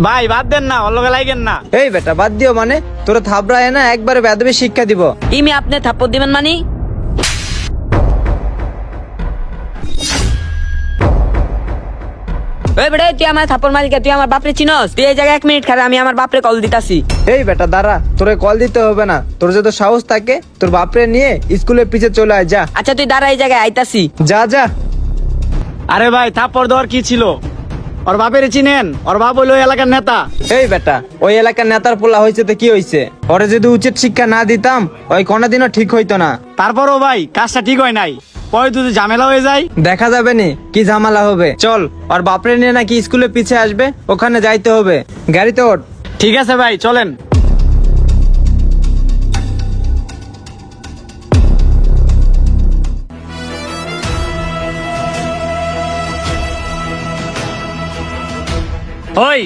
ভাই বাদ দেন না, অল্লগে লাগেন না। এই বেটা বাদ দিও মানে, তোরা থাবড়ায় না একবারে বেদবি শিক্ষা দিব। ইমি আপনি থাপ্পড় দিবেন মানে? ওই বেটা, তুই আমার থাপ্পড় মালিক, তুই আমার বাপরে চিনস? তুই এই জায়গায় 1 মিনিট খারে, আমি আমার বাপরে কল দিতাছি। এই বেটা দাঁড়া, তোরে কল দিতে হবে না। তোর যদি সাহস থাকে তোর বাপরে নিয়ে স্কুলের পিছে চলে আয়, যা আচ্ছা তুই দাঁড়া, এই জায়গায় আইতাছি। যা যা। আরে ভাই থাপ্পড় দেওয়ার কি ছিল? ওর বাপের চিনেন? ওর বাপ হইলো ওই এলাকার নেতা। এই বেটা, ওই এলাকার নেতার পোলা হয়েছে তো কি হয়েছে? ওরে যদি উচিত শিক্ষা না দিতাম ওই কোনোদিনও ঠিক হইতো না। তারপরও ভাই কাজটা ঠিক হয় নাই, পরে যদি ঝামেলা হয়ে যায়। দেখা যাবে নি কি ঝামেলা হবে। চল, আর বাপরে নিয়ে নাকি স্কুলের পিছে আসবে, ওখানে যাইতে হবে। গাড়িতে ওঠ। ঠিক আছে ভাই চলেন। ওই